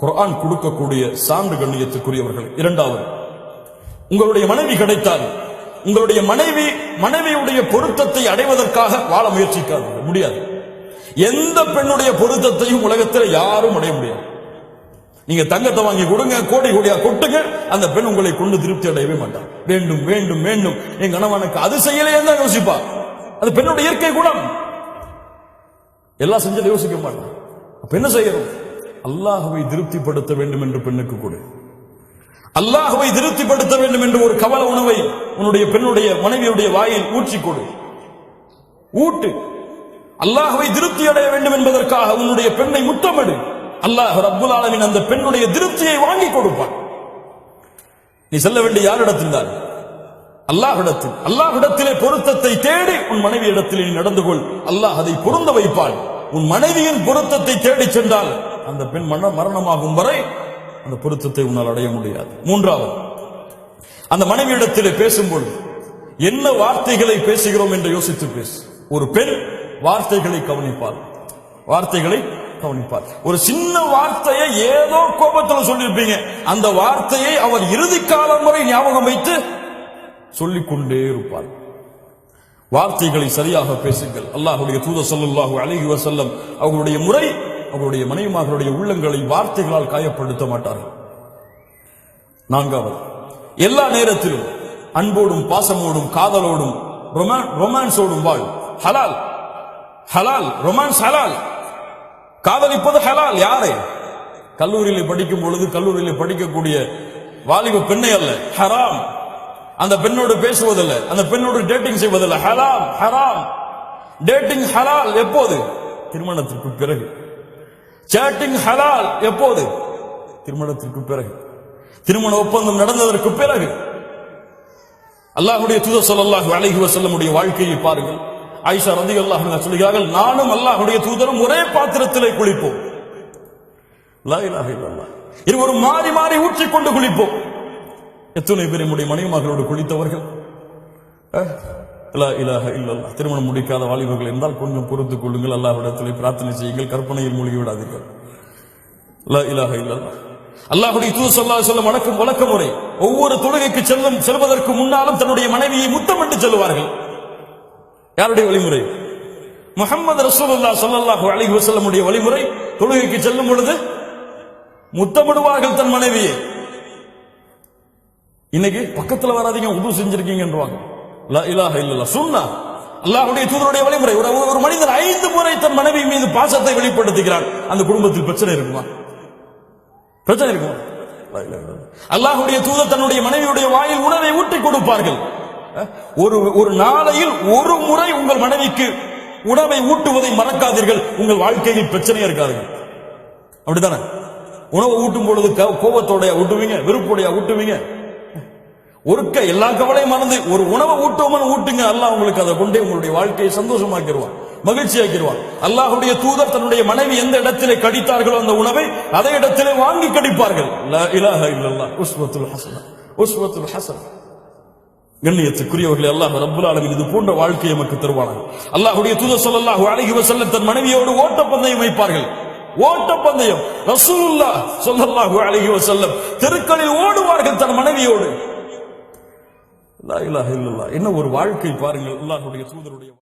குர்ஆன் கொடுக்கக்கூடிய சான்று கண்ணியத்துக்குரியவர்கள். இரண்டாவது, உங்களுடைய மனைவி கிடைத்தால் உங்களுடைய மனைவியுடைய பொருத்தத்தை அடைவதற்காக வாழ முயற்சிக்காதீர்கள். முடியாது. எந்த பெண்ணுடைய பொருத்தத்தையும் உலகத்தில் யாரும் அடைய முடியாது. நீங்க தங்கத்தை வாங்கி கொடுங்க, கோடி கோடியா கொட்டுங்க, அந்த பெண் உங்களை கொண்டு திருப்தி அடையவே மாட்டார். வேண்டும் வேண்டும் வேண்டும் என் கணவனுக்கு அது செய்யலையே தான் யோசிப்பா. அது பெண்ணுடைய இயற்கை குணம். எல்லாம் செஞ்சதை யோசிக்க மாட்டான். அப்ப என்ன செய்யணும்? அல்லாஹ்வை திருப்திப்படுத்த வேண்டும் என்று பெண்ணுக்கு கொடு. அல்லாஹ்வை திருப்திப்படுத்த வேண்டும் என்று ஒரு கவல உணவை உன்னுடைய பெண்ணுடைய மனைவியுடைய வாயில் ஊற்றி கொடு. ஊட்டு. அல்லாஹ்வை திருப்தி அடைய வேண்டும் என்பதற்காக உன்னுடைய பெண்ணை முத்தமிடு. அல்லாஹ் ரப்புல் ஆலமீன் அந்த பெண்ணுடைய திருப்தியை வாங்கி கொடுப்பான். நீ செல்ல வேண்டிய யாரிடத்தில் தான்? அல்லாஹ்விடத்தில். அல்லாஹ்விடத்திலே பொருத்தத்தை தேடி உன் மனைவி இடத்திலே நீ நடந்து கொள். அல்லாஹ் அதை பொருந்த வைப்பான். உன் மனைவியின் பொருத்தத்தை தேடி சென்றால் அந்த பெண் மரணமாகும் வரை அந்த பொருத்தத்தை உன்னால் அடைய முடியாது. மூன்றாவது, அந்த மனைவியிடத்திலே பேசும்போது என்ன வார்த்தைகளை பேசுகிறோம் என்று யோசித்து பேசு. ஒரு பெண் வார்த்தைகளை கவனிப்பார். வார்த்தைகளை கவனிப்பார். ஒரு சின்ன வார்த்தையை ஏதோ கோபத்தில் சொல்லியிருப்பீங்க, அந்த வார்த்தையை அவர் இறுதி காலம் வரை ஞாபகம் வைத்து சொல்லிக்கொண்டே இருப்பார். வார்த்தைகளை சரியாக பேசுங்கள். அல்லாஹ்வுடைய தூதர் ஸல்லல்லாஹு அலைஹி வஸல்லம் அவர்களுடைய முறை, அவர்களுடைய மனைவிமார்களுடைய உள்ளங்களை வார்த்தைகளால் காயப்படுத்த மாட்டார்கள். நான்காவது, எல்லா நேரத்திலும் அன்போடும் பாசமோடும் காதலோடும் ரொமான்ஸோடும் வாழ். ஹலால் ஹலால், ரொமான்ஸ் ஹலால். காதலிப்பது ஹலால். யாரை? கல்லூரியில் படிக்கும் பொழுது கல்லூரியில் படிக்கக்கூடிய வாலிப பெண்ணை அல்ல. ஹராம். அந்த பெண்ணோடு பேசுவதில்லை, அந்த பெண்ணோடு டேட்டிங் செய்வதில்லை. ஹலால் ஹராம். டேட்டிங் ஹலால் எப்போது? திருமணத்திற்கு பிறகு. சேட்டிங் ஹலால் எப்போது? திருமணத்திற்கு பிறகு. திருமண ஒப்பந்தம் நடந்ததற்கு பிறகு. அல்லாஹ்வுடைய தூதர் ஸல்லல்லாஹு அலைஹி வஸல்லம் உடைய வாழ்க்கையை பாருங்கள். ஆயிஷா ரலியல்லாஹு அன்ஹா சொல்கிறார்கள், நானும் அல்லாஹ்வுடைய தூதரும் ஒரே பாத்திரத்திலே குளிப்போம். லா இலாஹ இல்லல்லாஹ். இருவரும் மாறி மாறி ஊற்றிக்கொண்டு குளிப்போம். எத்தனை பேர் நம்முடைய மனைவிமார்களோடு குளித்தவர்கள்? லா இலாஹ இல்லல்லாஹ். திருமணம் முடிக்காத வாலிபர்கள் என்றால் கொஞ்சம் பொறுத்துக் கொள்ளுங்கள். அல்லாஹ்விடத்திலே பிரார்த்தனை செய்யுங்கள். கற்பனையில் மூழ்கி விடாதீர்கள். லா இலாஹ இல்லல்லாஹ். அல்லாஹ்வுடைய தூதர் ஸல்லல்லாஹு அலைஹி வஸல்லம் வழக்க முறை ஒவ்வொரு தொழுகைக்கு செல்வதற்கு முன்னாலும் தன்னுடைய மனைவியை முத்தமிட்டு செல்வார்கள். யாருடைய வழிமுறை? முஹம்மது ரசூலுல்லாஹ் ஸல்லல்லாஹு அலைஹி வஸல்லம் உடைய வழிமுறை. தொழுகைக்கு செல்லும் பொழுது முத்தமிடுவார்கள் தன் மனைவியை. இன்னைக்கு பக்கத்துல வராதீங்க, உது செஞ்சிருக்கீங்கன்றாங்க. லா இலாஹ இல்லல்லாஹ். சுன்னா. அல்லாஹ்வுடைய தூதருடைய வழிமுறை. ஒரு மனிதன் 5 முறை தன் மனைவி மீது பாசத்தை வெளிப்படுத்துகிறான், அந்த குடும்பத்தில் பிரச்சனை இருக்குமா? பிரச்சனை இருக்குமா? அல்லாஹ்வுடைய தூதர் தன்னுடைய மனைவியுடைய வாயில் உணவை ஊட்டி கொடுப்பார்கள். ஒரு நாளையில் ஒரு முறை உங்கள் மனைவிக்கு உணவை ஊட்டுவதை மறக்காதீர்கள். உங்கள் வாழ்க்கையில் பிரச்சனையா இருக்காதுங்க. அப்படித்தானே? உணவு ஊட்டும் பொழுது கோபத்தோடைய ஊட்டுவீங்க, வெறுப்போடைய ஊட்டுவீங்க. ஒருக்க எல்லா கவலையும் மறந்து ஒரு உணவை ஊட்டுவோம்னு ஊட்டுங்க. அல்லாஹ் உங்களுக்கு அதை கொண்டே உங்களுடைய வாழ்க்கையை சந்தோஷமாக்கிடுவான், மகிழ்ச்சியாக்கிடுவான். அல்லாஹ்வுடைய தூதர் தன்னுடைய மனைவி எந்த இடத்திலே கடித்தார்களோ அந்த உணவை அதே இடத்திலே வாங்கி கடிப்பார்கள். லா இலாஹ இல்லல்லாஹ். உஸ்வத்துல் ஹஸனா, உஸ்வத்துல் ஹஸனா. கண்ணியத்துக்குரியவர்களே, அல்லாஹ் ரப்புல் ஆலமீன் இது போன்ற வாழ்க்கையை நமக்கு தருவானாக. அல்லாஹ்வுடைய தூதர் ஸல்லல்லாஹு அலைஹி வஸல்லம் தன் மனைவியோடு ஓட்டப்பந்தயம் வைப்பார்கள். ஓட்டப்பந்தயம். ரசூலுல்லாஹ் ஸல்லல்லாஹு அலைஹி வஸல்லம் தெருக்களில் ஓடுவார்கள் தன் மனைவியோடு. லா இலாஹ இல்லல்லாஹ். என்ன ஒரு வாழ்க்கை பாருங்கள் அல்லாஹ்வுடைய தூதருடைய.